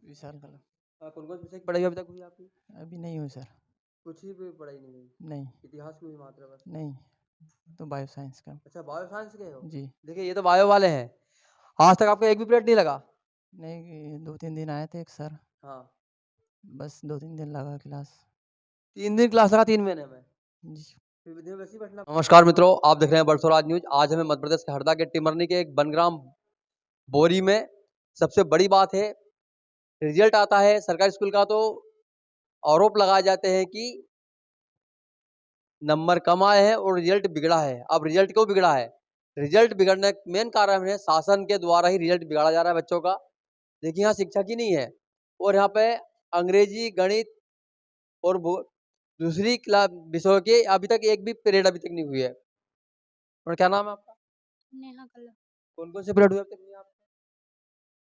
विशाल कला। कौन कौन से विषय की पढ़ाई अभी तक हुई आपकी? अभी नहीं हुई सर। कुछ ही भी पढ़ाई नहीं हुई? नहीं। इतिहास की हुई मात्र बस? नहीं, तो बायो साइंस का। अच्छा, बायो साइंस के हो? जी। देखिए ये तो बायो वाले हैं। आज तक आपको एक भी पीरियड नहीं लगा? नहीं, 2-3 दिन आए थे एक सर, हाँ। बस 2-3 दिन लगा क्लास। 3 दिन क्लास लगा 3 महीने में? जी। फिर विधि में वैसे ही बैठना। नमस्कार मित्रों, आप देख रहे हैं बरसोराज न्यूज। आज हमें मध्य प्रदेश के हरदा के टिमरनी के एक बनग्राम बोरी में सबसे बड़ी बात है, रिजल्ट आता है सरकारी स्कूल का तो आरोप लगाए जाते हैं कि नंबर कम आए हैं और रिजल्ट बिगड़ा है। अब रिजल्ट क्यों बिगड़ा है? रिजल्ट बिगड़ने का मेन कारण है शासन के द्वारा ही रिजल्ट बिगाड़ा जा रहा है बच्चों का। देखिए यहाँ शिक्षक ही नहीं है और यहाँ पे अंग्रेजी, गणित और दूसरी क्लास विषयों के अभी तक एक भी पीरियड अभी तक नहीं हुई है। और क्या नाम है आपका? नेहा कला। कौन कौन से पीरियड हुए अब तक हुए आपके?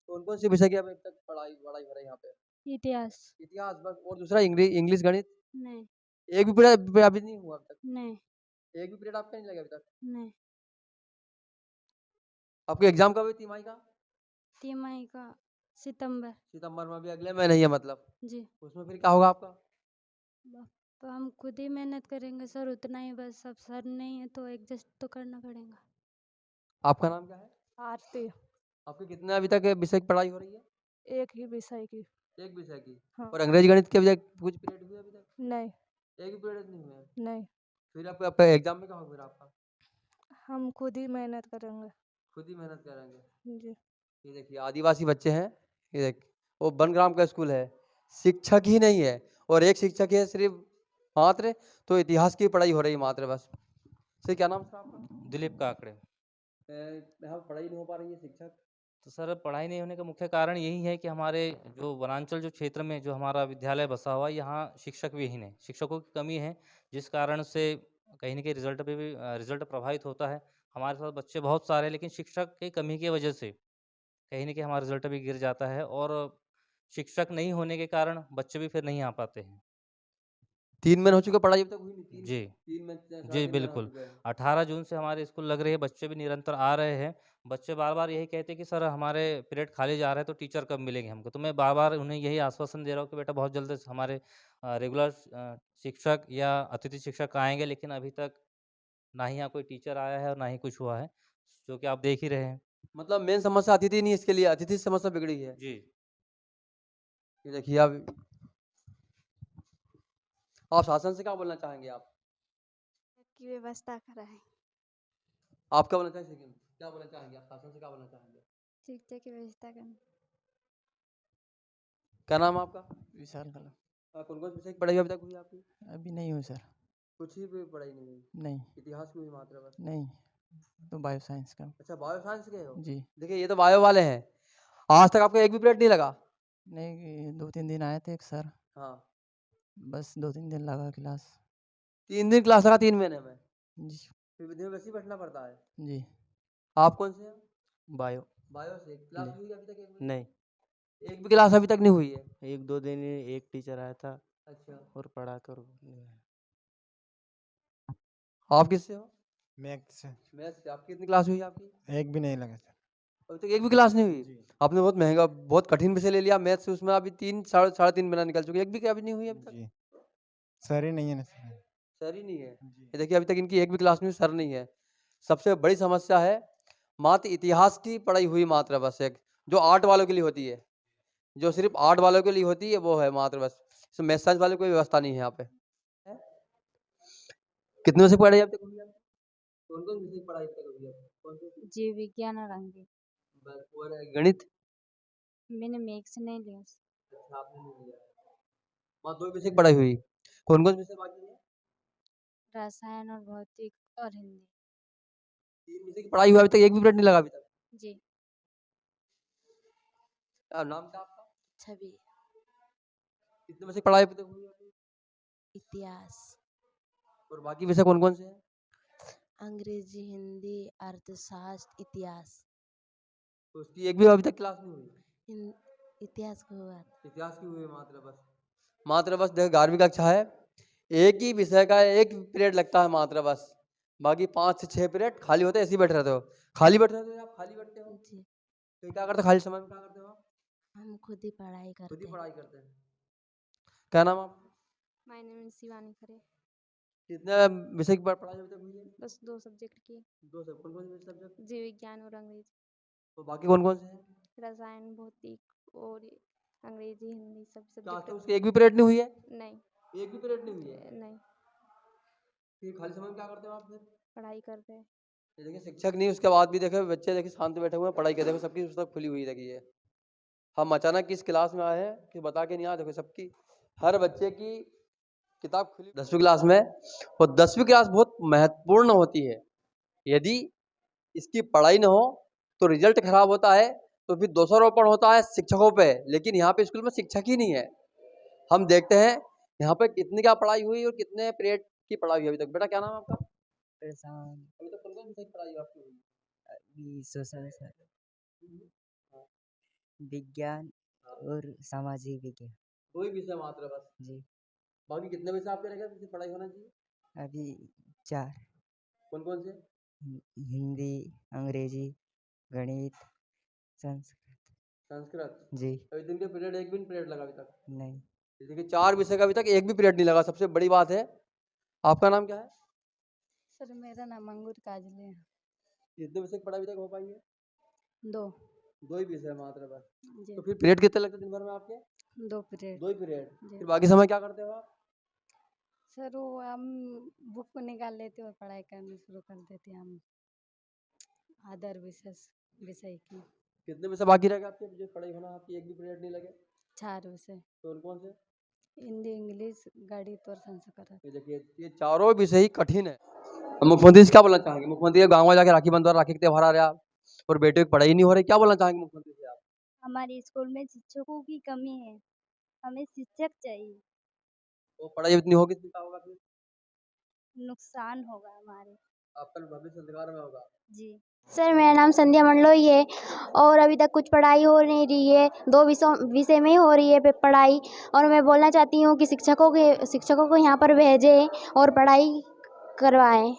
कौन कौन से विषय की अभी तक पढ़ाई हो रही है यहाँ पे? इतिहास। इतिहास बस, और दूसरा इंग्लिश, गणित? नहीं। एक भी पीरियड अभी नहीं हुआ अब तक? नहीं। एक भी पीरियड आपका नहीं लगा अभी तक? नहीं। आपके एग्जाम कब है तिमाही का? तिमाही का सितंबर। सितंबर में, अभी अगले महीने ही है मतलब। जी। उसमें फिर क्या होगा आपका? तो हम खुद ही मेहनत करेंगे सर, उतना ही बस। अब सर नहीं है तो एडजस्ट तो करना पड़ेगा। आपका नाम क्या है? आरती। आपके कितने अभी तक विषय की पढ़ाई हो रही है? एक ही विषय की। एक विषय की? हाँ। और अंग्रेजी, गणित के अभी तक कुछ पीरियड हुए अभी तक? नहीं। एक भी पीरियड नहीं हुए? नहीं, फिर आपका एग्जाम में क्या होगा फिर आपका? हम खुद ही मेहनत करेंगे। खुद ही मेहनत करेंगे। जी। ये देखिए आदिवासी बच्चे हैं, ये देख, वो बनग्राम का स्कूल है, शिक्षक ही नहीं है और एक शिक्षक है सिर्फ मात्र, तो इतिहास की पढ़ाई हो रही है मात्र बस। सर क्या नाम है आपका? दिलीप काकड़े। यहाँ पढ़ाई नहीं हो पा रही है शिक्षक? तो सर पढ़ाई नहीं होने का मुख्य कारण यही है कि हमारे जो वनांचल जो क्षेत्र में जो हमारा विद्यालय बसा हुआ है, यहाँ शिक्षक विहीन है, शिक्षकों की कमी है, जिस कारण से कहीं ना कहीं रिजल्ट पे भी रिजल्ट प्रभावित होता है। हमारे साथ बच्चे बहुत सारे हैं, लेकिन शिक्षक की कमी की वजह से कहीं ना कहीं हमारा रिजल्ट भी गिर जाता है और शिक्षक नहीं होने के कारण बच्चे भी फिर नहीं आ पाते हैं। 3 महीने हो चुके पढ़ाई अभी तक हुई नहीं? जी। 3 महीने, जी 3.5 महीने हो बिल्कुल। चुके हैं। 18 जून से हमारे स्कूल लग रही है, बच्चे भी निरंतर आ रहे हैं। बच्चे बार बार यही कहते हैं कि सर हमारे पीरियड खाली जा रहे हैं, तो टीचर कब मिलेंगे हमको। तो मैं बार बार उन्हें यही आश्वासन दे रहा हूँ कि बेटा बहुत जल्द से हमारे रेगुलर शिक्षक या अतिथि शिक्षक आएंगे, लेकिन अभी तक ना ही यहाँ कोई टीचर आया है और ना ही कुछ हुआ है, जो कि आप देख ही रहे हैं। मतलब मेन समस्या अतिथि नहीं है, इसके लिए अतिथि से समस्या बिगड़ी है। जी। ये देखिए आप शासन से क्या बोलना चाहेंगे? आप की व्यवस्था कराएं। आप क्या बोलना चाहेंगे? क्या बोलना चाहेंगे आप शासन से, क्या बोलना चाहेंगे? शिक्षा की व्यवस्था करना। क्या नाम है आपका? विशाल कला। कौन कौन से विषय की पढ़ाई अभी तक हुई आपकी? अभी नहीं हुई सर। कुछ ही भी पढ़ाई नहीं हुई? नहीं। इतिहास की हुई मात्र बस? नहीं, तो बायो साइंस का। अच्छा, बायो साइंस के हो? जी। देखिए ये तो बायो वाले हैं। आज तक आपको एक भी पीरियड नहीं लगा? नहीं, 2-3 दिन आए थे एक सर, हाँ। बस 2-3 दिन लगा क्लास। 3 दिन क्लास लगा 3 महीने में? जी। फिर विधि में वैसे ही बैठना पड़ता है। जी। आप कौन से हैं? बायो। बायो से क्लास हुई अभी तक? एक भी? नहीं, एक भी क्लास अभी तक नहीं हुई है? 1-2 दिन एक टीचर आया था अच्छा। और पढ़ा कर। आप किससे हो? मैथ्स से मैथ्स से। आपकी कितनी क्लास हुई आपकी? एक भी नहीं लगा सर। अभी तक एक भी क्लास नहीं हुई? आपने बहुत महंगा, बहुत कठिन विषय ले लिया मैथ्स से, उसमें अभी 3 साढ़े 3 महीना निकल चुके, एक भी अभी नहीं हुई अभी तक? जी, सर ही नहीं है ना सर। सर ही नहीं है? जी। ये देखिए अभी तक इनकी एक भी क्लास में सर नहीं है। सबसे बड़ी समस्या है मात्र इतिहास की पढ़ाई हुई मात्र बस, एक जो आर्ट वालों के लिए होती है, जो सिर्फ आर्ट वालों के लिए होती है वो है मात्र बस। इसमें मैथ साइंस वाले कोई व्यवस्था नहीं है यहाँ पे। कितने से पढ़ाई अब तक हुई? कौन कौन विषय की पढ़ाई अब तक हुई है? कौन सी? जीव विज्ञान और अंग्रेजी। बस, और गणित? मैंने मैथ्स नहीं लिया। अच्छा, आपने नहीं लिया। वहाँ 2 विषय की पढ़ाई हुई। कौन कौन विषय बाकी है? रसायन और भौतिक और हिंदी। 3 विषय की पढ़ाई हुई, अभी तक एक भी पीरियड नहीं लगा अभी तक? जी। नाम क्या आपका? छवि। कितने विषय की पढ़ाई अभी तक हुई है? इतिहास। और बाकी विषय कौन कौन से हैं? अंग्रेजी, हिंदी, अर्थशास्त्र, इतिहास। तो उसकी एक भी अभी तक क्लास नहीं हुई? इतिहास को हुआ। इतिहास की हुई है मात्र बस। देखो 11वीं कक्षा है, एक ही विषय का एक पीरियड लगता है मात्र बस, बाकी 5 से 6 पीरियड खाली होते हैं। ऐसे ही बैठे रहते हो, खाली बैठे रहते हो आप? खाली बैठते हो? जी। तो क्या करते हो खाली समय में, क्या करते हो आप? हम खुद ही पढ़ाई खुद करते ही हैं। पढ़ाई करते हैं। क्या नाम आप? माय नेम इज शिवानी खरे। कितने विषय की पढ़ाई अभी तक हुई है? बस 2 सब्जेक्ट की, दो सब कौन कौन से सब्जेक्ट? जीव विज्ञान और अंग्रेजी, तो बाकी कौन कौन से हैं? रसायन, भौतिक और अंग्रेजी, हिंदी सब क्या आज तक सब्जेक्ट। उसकी एक भी पीरियड नहीं हुई है? नहीं, एक भी पीरियड नहीं हुई है? नहीं, फिर खाली समय में क्या करते हो आप फिर? पढ़ाई करते हैं। ये देखिए शिक्षक नहीं उसके बाद भी देखो बच्चे देखिए शांत बैठे हुए हैं पढ़ाई करते हैं सबकी पुस्तक खुली हुई देखिए। हम अचानक इस क्लास में आए हैं कि बता के नहीं आए देखो सबकी हर बच्चे की किताब खुली 10वीं क्लास में। और 10वीं क्लास बहुत महत्वपूर्ण होती है। यदि इसकी पढ़ाई न हो तो रिजल्ट खराब होता है तो फिर दोषारोपण होता है शिक्षकों पे। लेकिन यहाँ पे स्कूल में शिक्षक ही नहीं है। हम देखते हैं यहाँ पे कितनी क्या पढ़ाई हुई और कितने पीरियड की पढ़ाई हुई अभी तक। बेटा क्या नाम है आपका? प्रशांत। अभी तक कौन कौन विषय की पढ़ाई हुई आपकी हुई? अभी सोशल सर, हाँ, विज्ञान हाँ। और सामाजिक विज्ञान। दो ही विषय मात्र बस। जी। बाकी कितने विषय आपके रह गए जिसकी पढ़ाई होना चाहिए? अभी 4, कौन कौन से? हिंदी, अंग्रेजी, गणित, संस्कृत। संस्कृत। जी। अभी दिन के पीरियड एक भी पीरियड लगा अभी तक? नहीं। देखिए 4 विषय का अभी तक एक भी पीरियड नहीं लगा सबसे बड़ी बात है। आपका नाम क्या है? सर मेरा नाम अंगूर काजले है। कितने विषय की पढ़ाई अभी तक हो पाई है? 2। दो ही विषय मात्र बस। जी। तो फिर पीरियड कितने लगते दिन भर में आपके? 2 पीरियड। दो ही पीरियड। जी। फिर बाकी समय क्या करते हो आप? सर वो हम बुक को निकाल लेते और पढ़ाई करना शुरू कर देते हैं हम अदर विषय की। कितने विषय बाकी रह गए आपके जो पढ़ाई होना आपकी एक भी पीरियड नहीं लगे? 4 विषय, तो कौन से? हिंदी, इंग्लिश, गणित और संस्कृत। ये देखिए ये चारों विषय ही कठिन है। मुख्यमंत्री से क्या बोलना चाहेंगे? मुख्यमंत्री गाँव में जाके राखी बंधवा राखी के त्योहार आ रहे आप और बेटे की पढ़ाई नहीं हो रही, क्या बोलना चाहेंगे मुख्यमंत्री से आप? हमारे स्कूल में शिक्षकों की कमी है, हमें शिक्षक चाहिए। तो पढ़ाई इतनी होगी तो क्या होगा फिर? नुकसान होगा हमारे। आपका भविष्य अंधकार में होगा। जी सर, मेरा नाम संध्या मंडलोई है और अभी तक कुछ पढ़ाई हो नहीं रही है। 2 विषय में ही हो रही है पढ़ाई और मैं बोलना चाहती हूँ कि शिक्षकों को यहाँ पर भेजें और पढ़ाई करवाएं।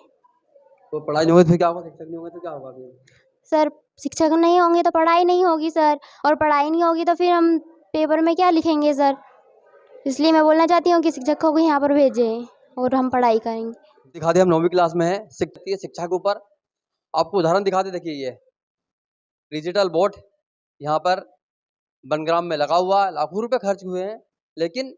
तो पढ़ाई नहीं होगी तो फिर क्या होगा? शिक्षक नहीं होंगे तो क्या होगा फिर? सर शिक्षक नहीं होंगे तो पढ़ाई नहीं होगी सर, और पढ़ाई नहीं होगी तो फिर हम पेपर में क्या लिखेंगे सर। इसलिए मैं बोलना चाहती हूँ कि शिक्षकों को यहाँ पर भेजें और हम पढ़ाई करेंगे। दिखा दे हम 9वीं क्लास में है शिक्षा के ऊपर आपको उदाहरण दिखा दे। देखिए ये डिजिटल बोर्ड यहाँ पर बनग्राम में लगा हुआ, लाखों रुपए खर्च हुए हैं, लेकिन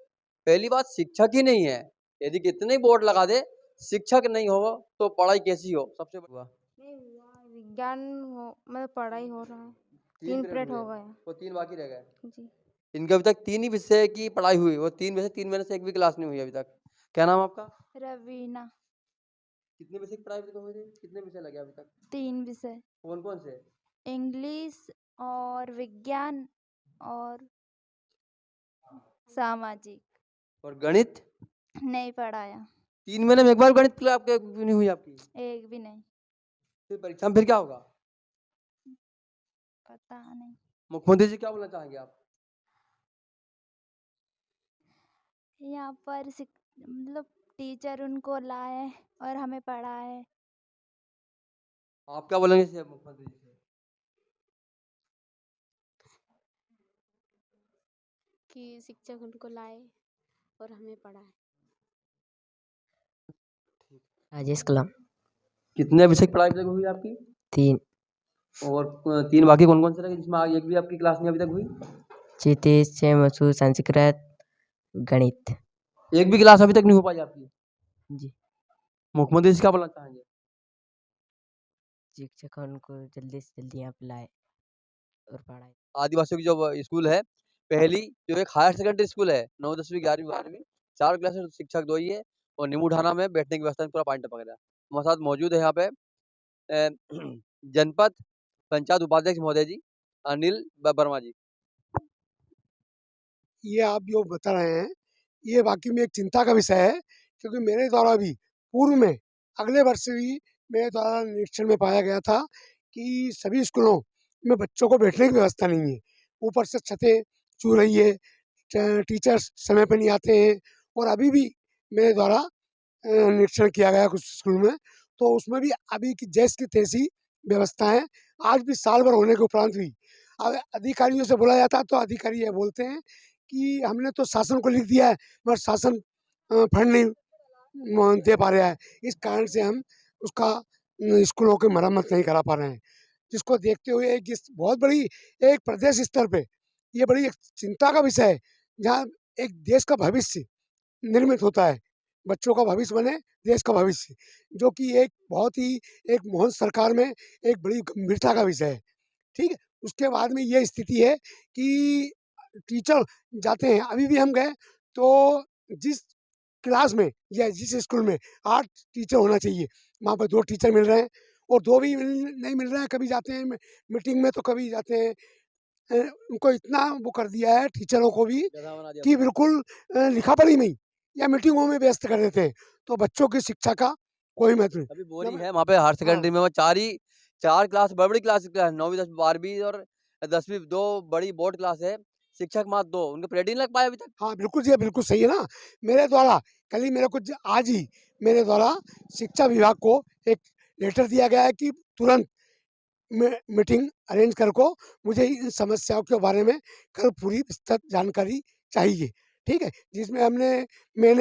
पहली बात शिक्षक ही नहीं है। यदि कितने बोर्ड लगा दे शिक्षक नहीं हो तो पढ़ाई कैसी हो? सबसे बड़ा नहीं हुआ, विज्ञान हो मतलब पढ़ाई हो रहा है। 3 3 पीरियड हो गए। वो 3 बाकी रह गए। जी। इनके अभी तक 3 ही विषय की पढ़ाई हुई, वो 3 में से 3 महीने से एक भी क्लास नहीं हुई अभी तक। क्या नाम आपका? रवीना। कितने विषय की पढ़ाई अभी तक हुई थी? कितने विषय लगे अभी तक? 3 विषय, कौन कौन से? इंग्लिश और विज्ञान और सामाजिक। और गणित? नहीं पढ़ाया, 3 महीने में एक बार गणित की आपके नहीं हुई आपकी? एक भी नहीं। फिर परीक्षा में फिर क्या होगा? पता नहीं। मुख्यमंत्री जी क्या बोलना चाहेंगे आप? यहाँ पर मतलब टीचर उनको लाए और हमें पढ़ाए। आप क्या बोलेंगे इसे मुख्यमंत्री जी से? कि शिक्षक उनको लाए और हमें पढ़ाए। राजेश कलाम। कितने विषय की पढ़ाई अभी तक हुई आपकी? 3। और 3 बाकी कौन कौन से रहे जिसमें एक भी आपकी क्लास नहीं अभी तक हुई? क्षितिज, मसू, संस्कृत, गणित। एक भी क्लास अभी तक नहीं हो पाई आपकी? जी। मुख्यमंत्री जी क्या बोलना चाहेंगे? शिक्षकों को जल्दी से जल्दी यहाँ पे लाए और पढ़ाई। आदिवासियों की जो स्कूल है पहली जो एक हायर सेकेंडरी स्कूल है 9, 10वीं, 11वीं, 12वीं 4 क्लास में शिक्षक 2 ही है और नींबू ढाना में बैठने की व्यवस्था पूरा पानी टपक रहा है। हमारे साथ मौजूद है यहाँ पे जनपद पंचायत उपाध्यक्ष महोदय जी अनिल वर्मा जी। ये आप जो बता रहे हैं ये वाकई में एक चिंता का विषय है, क्योंकि मेरे द्वारा भी पूर्व में अगले वर्ष भी मेरे द्वारा निरीक्षण में पाया गया था कि सभी स्कूलों में बच्चों को बैठने की व्यवस्था नहीं है। ऊपर से छतें चू रही है, टीचर्स समय पर नहीं आते हैं। और अभी भी मेरे द्वारा निरीक्षण किया गया कुछ स्कूल में, तो उसमें भी अभी की जैसी की तैसी व्यवस्था है। आज भी साल भर होने के उपरांत भी अब अधिकारियों से बोला जाता है तो अधिकारी ये बोलते हैं कि हमने तो शासन को लिख दिया है, मगर शासन फंड नहीं दे पा रहा है। इस कारण से हम उसका स्कूलों की मरम्मत नहीं करा पा रहे हैं। जिसको देखते हुए एक इस बहुत बड़ी एक प्रदेश स्तर पे ये बड़ी एक चिंता का विषय है, जहाँ एक देश का भविष्य निर्मित होता है। बच्चों का भविष्य बने, देश का भविष्य, जो कि एक बहुत ही एक मोहन सरकार में एक बड़ी गंभीरता का विषय है, ठीक है? उसके बाद में ये स्थिति है कि टीचर जाते हैं, अभी भी हम गए तो जिस क्लास में या जिस स्कूल में 8 टीचर होना चाहिए, वहाँ पर 2 टीचर मिल रहे हैं और 2 भी नहीं मिल रहे हैं। कभी जाते हैं मीटिंग में तो कभी जाते हैं उनको इतना वो कर दिया है टीचरों को भी गधा बना दिया कि था। बिल्कुल लिखा-पढ़ी में ही या मीटिंगों में व्यस्त कर देते हैं। तो बच्चों की शिक्षा का कोई महत्व नहीं। अभी बोरी जब है वहाँ पे हायर हाँ, सेकेंडरी में वो 4 क्लास बड़ी-बड़ी क्लास 9वीं 10वीं 12वीं और 10वीं 2 बड़ी बोर्ड क्लास है। शिक्षक मात्र 2 उनके पीरियड ही नहीं लग पाए अभी तक। हाँ, बिल्कुल जी, बिल्कुल सही है ना। मेरे द्वारा कल ही मेरे को आज ही मेरे द्वारा शिक्षा विभाग को एक लेटर दिया गया है कि तुरंत मीटिंग अरेंज कर को मुझे इन समस्याओं के बारे में कल पूरी विस्तृत जानकारी चाहिए, ठीक है? जिसमें मैं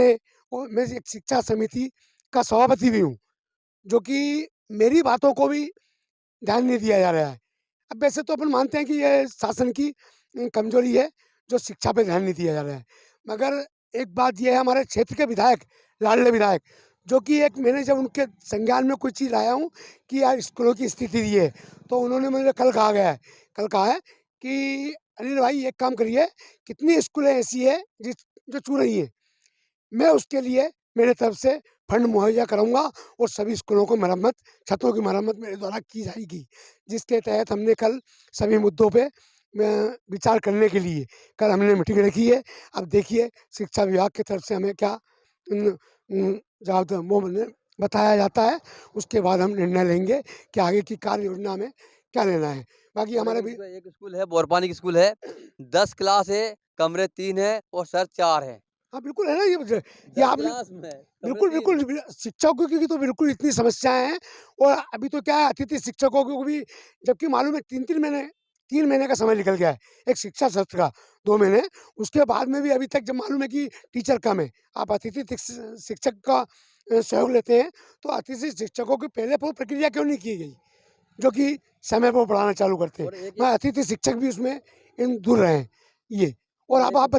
एक शिक्षा समिति का सभापति भी हूँ, जो कि मेरी बातों को भी ध्यान नहीं दिया जा रहा है। अब वैसे तो अपन मानते हैं कि ये शासन की कमजोरी है, जो शिक्षा पे ध्यान नहीं दिया जा रहा है। मगर एक बात ये है, हमारे क्षेत्र के विधायक, लाडले विधायक, जो कि एक मैंने जब उनके संज्ञान में कोई चीज़ लाया हूँ कि यार स्कूलों की स्थिति ये है, तो उन्होंने मुझे कल कहा है कि अनिल भाई एक काम करिए, कितनी स्कूलें ऐसी है जो छू रही हैं, मैं उसके लिए मेरे तरफ से फंड मुहैया कराऊँगा और सभी स्कूलों को छतों की मरम्मत मेरे द्वारा की जाएगी। जिसके तहत हमने कल सभी मुद्दों पे विचार करने के लिए कल हमने मीटिंग रखी है। अब देखिए शिक्षा विभाग की तरफ से हमें क्या बताया जाता है, उसके बाद हम निर्णय लेंगे कि आगे की कार्य योजना में क्या लेना है। बाकी हमारे भी एक स्कूल है बोरपानी की स्कूल है, 10 क्लास है, कमरे 3 हैं और सर 4 हैं। हाँ, बिल्कुल है ना ये 10 आपने क्लास में बिल्कुल, कमरे 3। बिल्कुल शिक्षकों की तो बिल्कुल इतनी समस्याएँ हैं और अभी तो क्या है अतिथि शिक्षकों को भी जबकि मालूम है 3 महीने का समय निकल गया है, एक शिक्षा सत्र का 2 महीने, उसके बाद में भी अभी तक जब मालूम है कि टीचर कम है, आप अतिथि शिक्षक का सहयोग लेते हैं, तो अतिथि शिक्षकों की पहले प्रक्रिया क्यों नहीं की गई, जो कि समय पर पढ़ाना चालू करते हैं। और एक मैं अतिथि शिक्षक भी उसमें दूर रहे हैं ये और अब आप